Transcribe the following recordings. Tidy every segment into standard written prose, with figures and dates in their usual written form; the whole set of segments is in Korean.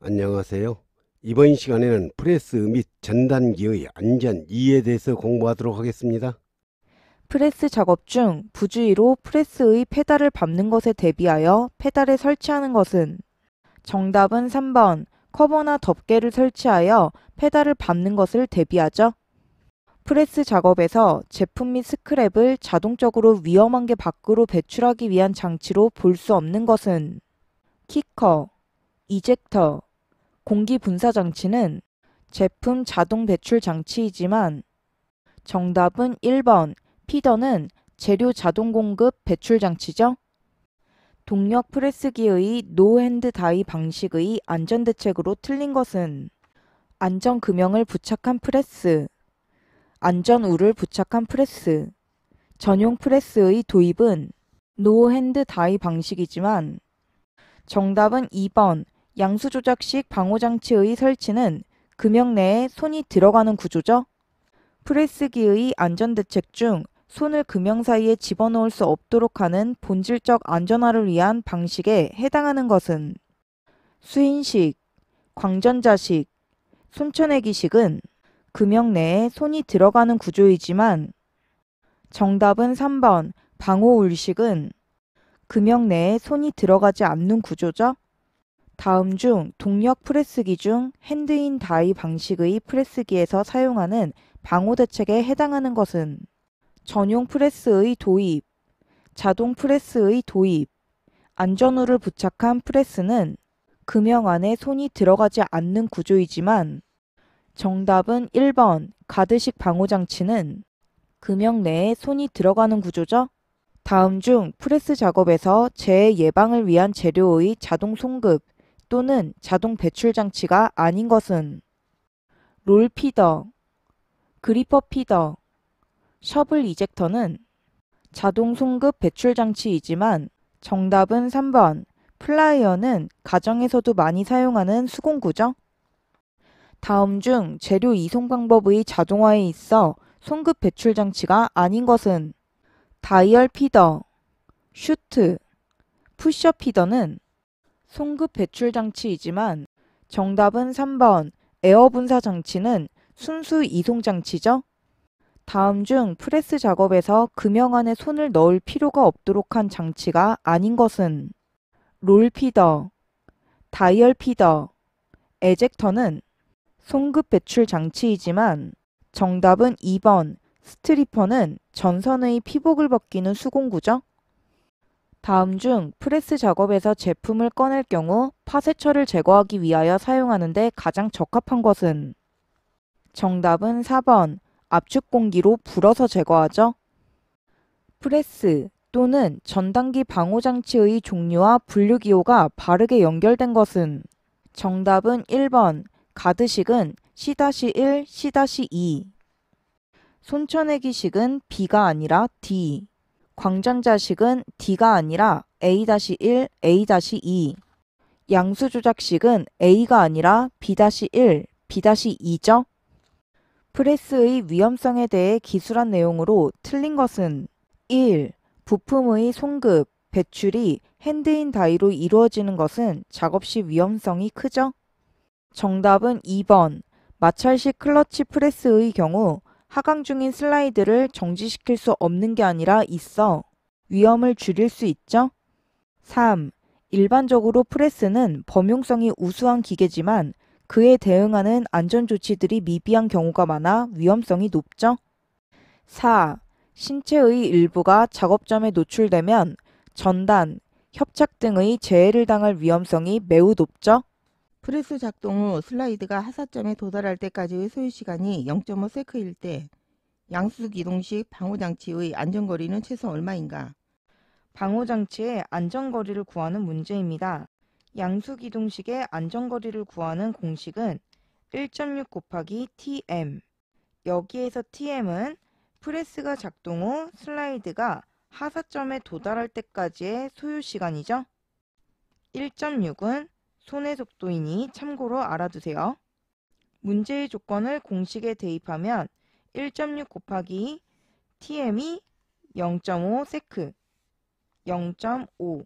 안녕하세요. 이번 시간에는 프레스 및 전단기의 안전 이에 대해서 공부하도록 하겠습니다. 프레스 작업 중 부주의로 프레스의 페달을 밟는 것에 대비하여 페달을 설치하는 것은? 정답은 3번. 커버나 덮개를 설치하여 페달을 밟는 것을 대비하죠. 프레스 작업에서 제품 및 스크랩을 자동적으로 위험한 게 밖으로 배출하기 위한 장치로 볼 수 없는 것은? 키커, 이젝터, 공기 분사 장치는 제품 자동 배출 장치이지만 정답은 1번. 피더는 재료 자동 공급 배출 장치죠. 동력 프레스기의 노 핸드 다이 방식의 안전 대책으로 틀린 것은? 안전 금형을 부착한 프레스, 안전 울을 부착한 프레스. 전용 프레스의 도입은 노 핸드 다이 방식이지만 정답은 2번. 양수 조작식 방호 장치의 설치는 금형 내에 손이 들어가는 구조죠. 프레스기의 안전 대책 중 손을 금형 사이에 집어넣을 수 없도록 하는 본질적 안전화를 위한 방식에 해당하는 것은? 수인식, 광전자식, 손쳐내기식은 금형 내에 손이 들어가는 구조이지만 정답은 3번. 방호울식은 금형 내에 손이 들어가지 않는 구조죠. 다음 중 동력 프레스기 중 핸드인 다이 방식의 프레스기에서 사용하는 방호 대책에 해당하는 것은? 전용 프레스의 도입, 자동 프레스의 도입. 안전우를 부착한 프레스는 금형 안에 손이 들어가지 않는 구조이지만 정답은 1번. 가드식 방호 장치는 금형 내에 손이 들어가는 구조죠. 다음 중 프레스 작업에서 재해 예방을 위한 재료의 자동 송급 또는 자동 배출 장치가 아닌 것은? 롤 피더, 그리퍼 피더, 셔블 이젝터는 자동 송급 배출 장치이지만 정답은 3번. 플라이어는 가정에서도 많이 사용하는 수공구죠. 다음 중 재료 이송 방법의 자동화에 있어 송급 배출 장치가 아닌 것은? 다이얼 피더, 슈트, 푸셔 피더는 송급 배출 장치이지만 정답은 3번. 에어 분사 장치는 순수 이송 장치죠. 다음 중 프레스 작업에서 금형 안에 손을 넣을 필요가 없도록 한 장치가 아닌 것은? 롤 피더, 다이얼 피더, 에젝터는 송급 배출 장치이지만 정답은 2번. 스트리퍼는 전선의 피복을 벗기는 수공구죠. 다음 중 프레스 작업에서 제품을 꺼낼 경우 파쇄철을 제거하기 위하여 사용하는 데 가장 적합한 것은? 정답은 4번. 압축 공기로 불어서 제거하죠. 프레스 또는 전단기 방호 장치의 종류와 분류기호가 바르게 연결된 것은? 정답은 1번. 가드식은 C-1, C-2. 손쳐내기식은 B가 아니라 D. 광전자식은 D가 아니라 A-1, A-2. 양수조작식은 A가 아니라 B-1, B-2죠. 프레스의 위험성에 대해 기술한 내용으로 틀린 것은? 1. 부품의 송급, 배출이 핸드인 다이로 이루어지는 것은 작업 시 위험성이 크죠. 정답은 2번. 마찰식 클러치 프레스의 경우 하강 중인 슬라이드를 정지시킬 수 없는 게 아니라 있어 위험을 줄일 수 있죠. 3. 일반적으로 프레스는 범용성이 우수한 기계지만 그에 대응하는 안전조치들이 미비한 경우가 많아 위험성이 높죠. 4. 신체의 일부가 작업점에 노출되면 전단, 협착 등의 재해를 당할 위험성이 매우 높죠. 프레스 작동 후 슬라이드가 하사점에 도달할 때까지의 소요시간이 0.5세크일 때 양수기동식 방호장치의 안전거리는 최소 얼마인가? 방호장치의 안전거리를 구하는 문제입니다. 양수기동식의 안전거리를 구하는 공식은 1.6 곱하기 tm. 여기에서 tm은 프레스가 작동 후 슬라이드가 하사점에 도달할 때까지의 소요시간이죠. 1.6은 손의 속도이니 참고로 알아두세요. 문제의 조건을 공식에 대입하면 1.6 곱하기 tm이 0.5 세크, 0.5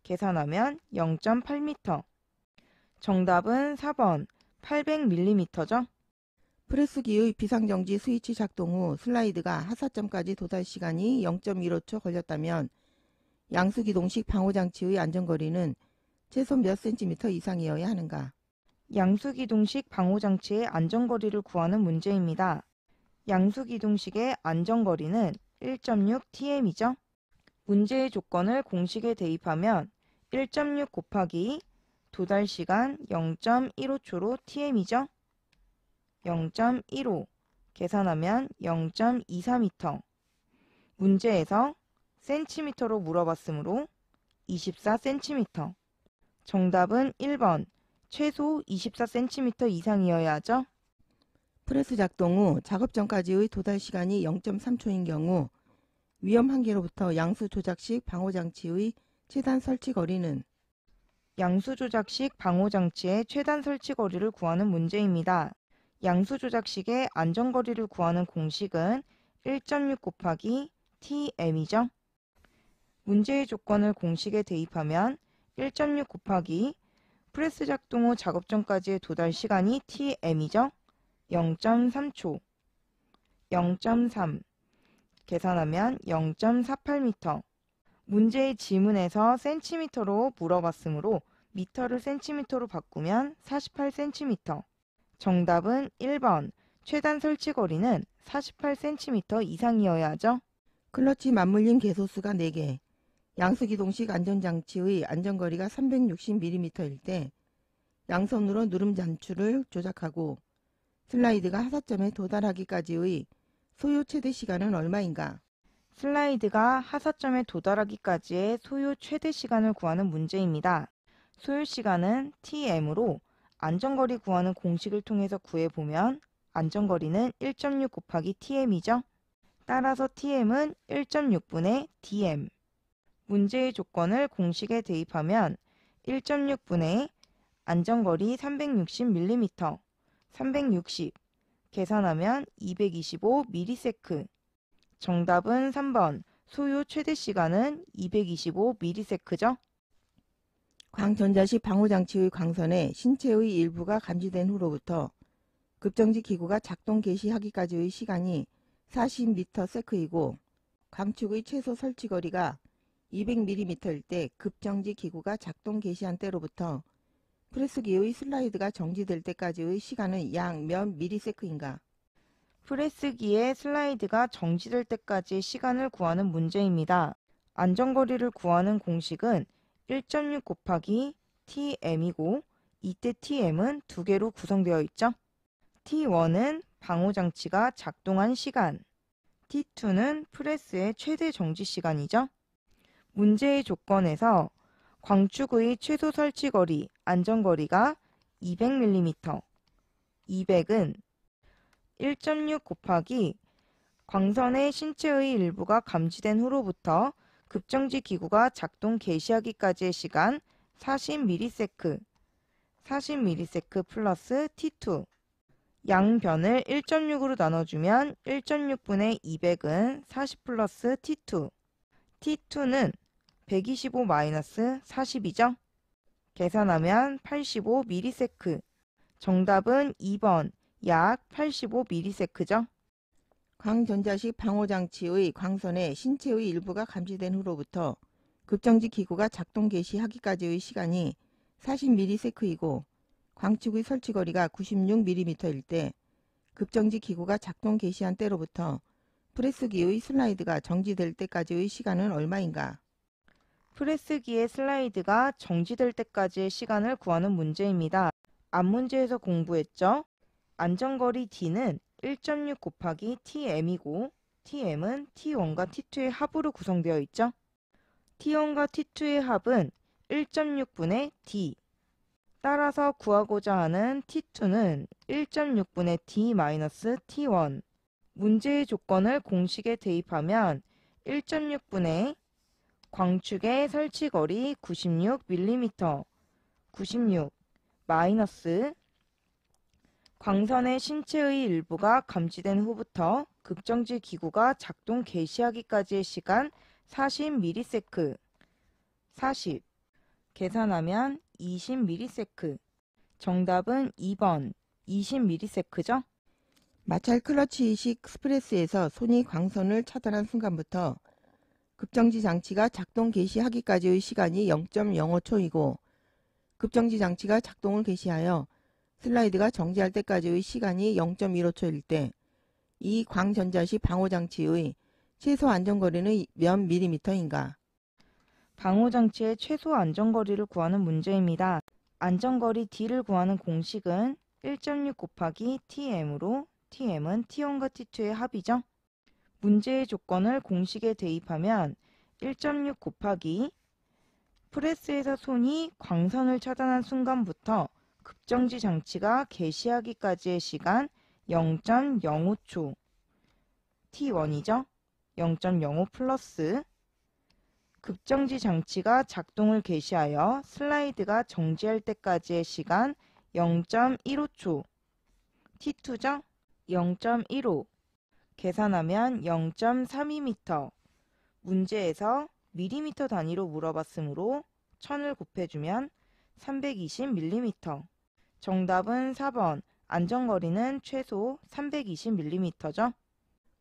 계산하면 0.8m. 정답은 4번 800mm죠. 프레스기의 비상정지 스위치 작동 후 슬라이드가 하사점까지 도달 시간이 0.15초 걸렸다면 양수기동식 방호장치의 안전거리는 최소 몇 cm 이상이어야 하는가? 양수기동식 방호장치의 안전거리를 구하는 문제입니다. 양수기동식의 안전거리는 1.6tm이죠. 문제의 조건을 공식에 대입하면 1.6 곱하기 도달시간 0.15초로 tm이죠. 0.15 계산하면 0.24m. 문제에서 센티미터로 물어봤으므로 24cm. 정답은 1번 최소 24cm 이상이어야 하죠. 프레스 작동 후 작업 전까지의 도달 시간이 0.3초인 경우 위험 한계로부터 양수 조작식 방호장치의 최단 설치 거리는 양수 조작식 방호장치의 최단 설치 거리를 구하는 문제입니다. 양수 조작식의 안전거리를 구하는 공식은 1.6 곱하기 tm이죠. 문제의 조건을 공식에 대입하면 1.6 곱하기 프레스 작동 후 작업 전까지의 도달 시간이 tm이죠. 0.3초, 0.3 계산하면 0.48m. 문제의 지문에서 센티미터로 물어봤으므로 미터를 센티미터로 바꾸면 48cm. 정답은 1번 최단 설치 거리는 48cm 이상이어야 하죠. 클러치 맞물림 개소수가 4개, 양수기동식 안전장치의 안전거리가 360mm일 때 양손으로 누름 단추를 조작하고 슬라이드가 하사점에 도달하기까지의 소요 최대 시간은 얼마인가? 슬라이드가 하사점에 도달하기까지의 소요 최대 시간을 구하는 문제입니다. 소요 시간은 tm으로 안전거리 구하는 공식을 통해서 구해보면 안전거리는 1.6 곱하기 tm이죠. 따라서 tm은 1.6분의 dm. 문제의 조건을 공식에 대입하면 1.6분의 안전거리 360mm, 360 계산하면 225ms. 정답은 3번 소요 최대 시간은 225ms죠. 광전자식 방호장치의 광선에 신체의 일부가 감지된 후로부터 급정지 기구가 작동 개시하기까지의 시간이 40ms이고 광축의 최소 설치 거리가 200mm일 때 급정지 기구가 작동 개시한 때로부터 프레스기의 슬라이드가 정지될 때까지의 시간은 약 몇 ms인가? 프레스기의 슬라이드가 정지될 때까지의 시간을 구하는 문제입니다. 안전거리를 구하는 공식은 1.6 곱하기 tm이고 이때 tm은 두 개로 구성되어 있죠. t1은 방호장치가 작동한 시간, t2는 프레스의 최대 정지 시간이죠. 문제의 조건에서 광축의 최소 설치 거리, 안전거리가 200mm, 200은 1.6 곱하기 광선의 신체의 일부가 감지된 후로부터 급정지 기구가 작동 개시하기까지의 시간 40ms, 40ms 플러스 t2. 양변을 1.6으로 나눠주면 1.6분의 200은 40 플러스 t2. t2는 125-40이죠. 계산하면 85ms. 정답은 2번 약 85ms죠. 광전자식 방호장치의 광선에 신체의 일부가 감지된 후로부터 급정지 기구가 작동 개시하기까지의 시간이 40ms이고 광축의 설치거리가 96mm일 때 급정지 기구가 작동 개시한 때로부터 프레스기의 슬라이드가 정지될 때까지의 시간은 얼마인가? 프레스기의 슬라이드가 정지될 때까지의 시간을 구하는 문제입니다. 앞문제에서 공부했죠? 안전거리 D는 1.6 곱하기 tm이고 tm은 t1과 t2의 합으로 구성되어 있죠. t1과 t2의 합은 1.6분의 d. 따라서 구하고자 하는 t2는 1.6분의 d-t1. 문제의 조건을 공식에 대입하면 1.6분의 광축의 설치거리 96mm, 96 마이너스 광선의 신체의 일부가 감지된 후부터 급정지 기구가 작동 개시하기까지의 시간 40ms, 40 계산하면 20ms. 정답은 2번 20ms죠? 마찰 클러치식 스프레스에서 손이 광선을 차단한 순간부터 급정지 장치가 작동 개시하기까지의 시간이 0.05초이고 급정지 장치가 작동을 개시하여 슬라이드가 정지할 때까지의 시간이 0.15초일 때 이 광전자식 방호장치의 최소 안전거리는 몇 밀리미터인가? 방호장치의 최소 안전거리를 구하는 문제입니다. 안전거리 D를 구하는 공식은 1.6 곱하기 TM으로 TM은 T1과 T2의 합이죠. 문제의 조건을 공식에 대입하면 1.6 곱하기 프레스에서 손이 광선을 차단한 순간부터 급정지 장치가 개시하기까지의 시간 0.05초 T1이죠. 0.05 플러스 급정지 장치가 작동을 개시하여 슬라이드가 정지할 때까지의 시간 0.15초 T2죠. 0.15 계산하면 0.32m. 문제에서 밀리미터 단위로 물어봤으므로 1000을 곱해주면 320mm. 정답은 4번. 안전거리는 최소 320mm죠.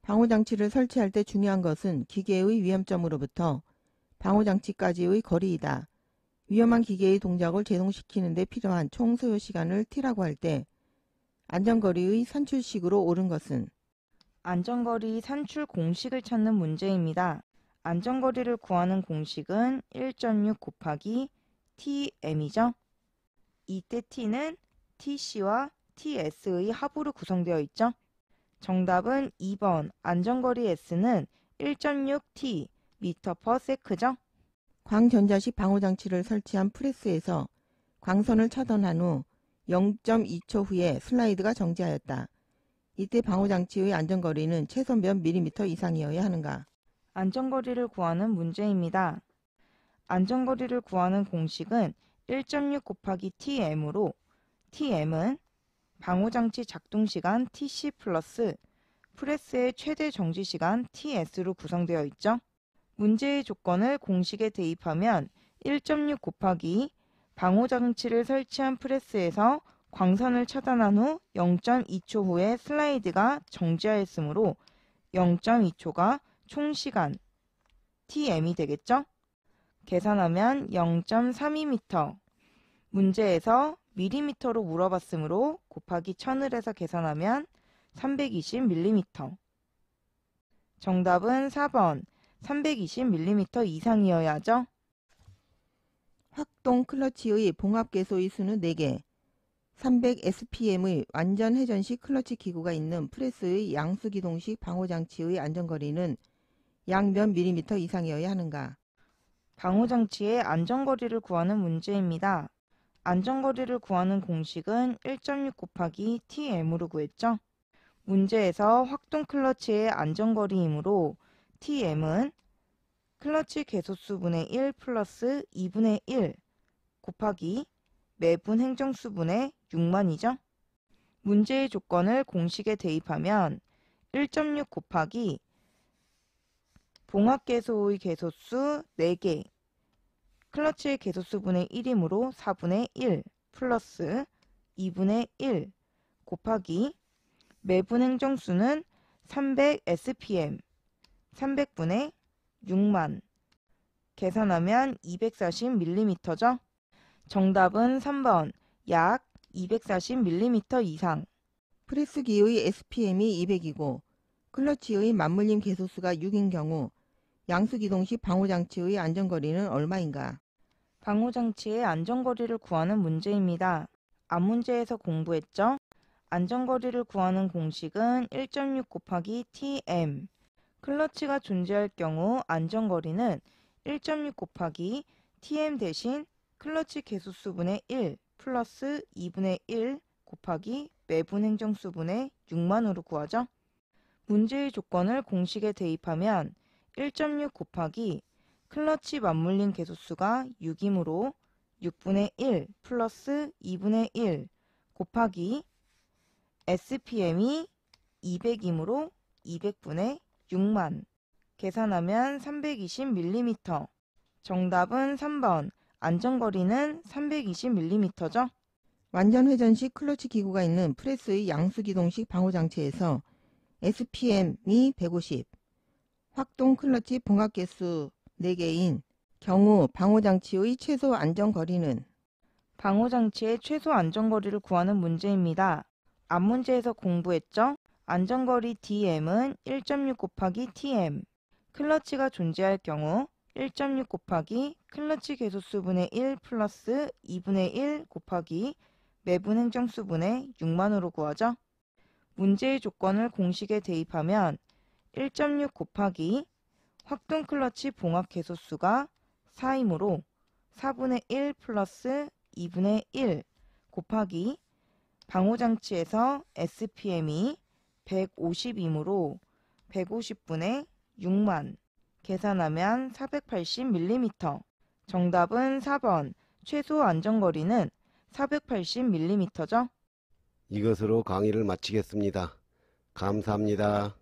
방호장치를 설치할 때 중요한 것은 기계의 위험점으로부터 방호장치까지의 거리이다. 위험한 기계의 동작을 제동시키는 데 필요한 총 소요 시간을 T라고 할 때 안전거리의 산출식으로 옳은 것은 안전거리 산출 공식을 찾는 문제입니다. 안전거리를 구하는 공식은 1.6 곱하기 TM이죠. 이때 T는 TC와 TS의 합으로 구성되어 있죠. 정답은 2번. 안전거리 S는 1.6T m/s죠. 광전자식 방호장치를 설치한 프레스에서 광선을 차단한 후 0.2초 후에 슬라이드가 정지하였다. 이때 방호장치의 안전거리는 최소 몇 밀리미터 이상이어야 하는가? 안전거리를 구하는 문제입니다. 안전거리를 구하는 공식은 1.6 곱하기 TM으로 TM은 방호장치 작동시간 TC 플러스 프레스의 최대 정지시간 TS로 구성되어 있죠. 문제의 조건을 공식에 대입하면 1.6 곱하기 방호장치를 설치한 프레스에서 광선을 차단한 후 0.2초 후에 슬라이드가 정지하였으므로 0.2초가 총시간 TM이 되겠죠? 계산하면 0.32m. 문제에서 밀리미터로 물어봤으므로 곱하기 1000을 해서 계산하면 320mm. 정답은 4번. 320mm 이상이어야 하죠. 확동 클러치의 봉합계소의 수는 4개, 300SPM의 완전 회전식 클러치 기구가 있는 프레스의 양수기동식 방호장치의 안전거리는 약 몇 밀리미터 이상이어야 하는가? 방호장치의 안전거리를 구하는 문제입니다. 안전거리를 구하는 공식은 1.6 곱하기 TM으로 구했죠. 문제에서 확동 클러치의 안전거리이므로 TM은 클러치 개소수분의 1 플러스 2분의 1 곱하기 매분 행정수분의 6만이죠. 문제의 조건을 공식에 대입하면 1.6 곱하기 봉합계소의 개소수 4개 클러치의 개소수분의 1이므로 4분의 1 플러스 2분의 1 곱하기 매분 행정수는 300 SPM 300분의 6만 계산하면 240mm죠. 정답은 3번. 약 240mm 이상. 프레스기의 SPM이 200이고 클러치의 맞물림 개소수가 6인 경우 양수기동식 방호장치의 안전거리는 얼마인가? 방호장치의 안전거리를 구하는 문제입니다. 앞문제에서 공부했죠? 안전거리를 구하는 공식은 1.6 곱하기 TM. 클러치가 존재할 경우 안전거리는 1.6 곱하기 TM 대신 클러치 개소수분의 1 플러스 2분의 1 곱하기 매분 행정수분의 6만으로 구하죠. 문제의 조건을 공식에 대입하면 1.6 곱하기 클러치 맞물림 개소수가 6이므로 6분의 1 플러스 2분의 1 곱하기 SPM이 200이므로 200분의 6만 계산하면 320mm. 정답은 3번. 안전거리는 320mm죠. 완전 회전식 클러치 기구가 있는 프레스의 양수기동식 방호장치에서 SPM이 150, 확동 클러치 봉합개수 4개인 경우 방호장치의 최소 안전거리는 방호장치의 최소 안전거리를 구하는 문제입니다. 앞 문제에서 공부했죠? 안전거리 DM은 1.6 곱하기 TM. 클러치가 존재할 경우 1.6 곱하기 클러치 개소수분의 1 플러스 2분의 1 곱하기 매분 행정수분의 6만으로 구하죠. 문제의 조건을 공식에 대입하면 1.6 곱하기 확동 클러치 봉합 개소수가 4이므로 4분의 1 플러스 2분의 1 곱하기 방호장치에서 SPM이 150이므로 150분의 6만 계산하면 480mm. 정답은 4번. 최소 안전거리는 480mm죠. 이것으로 강의를 마치겠습니다. 감사합니다.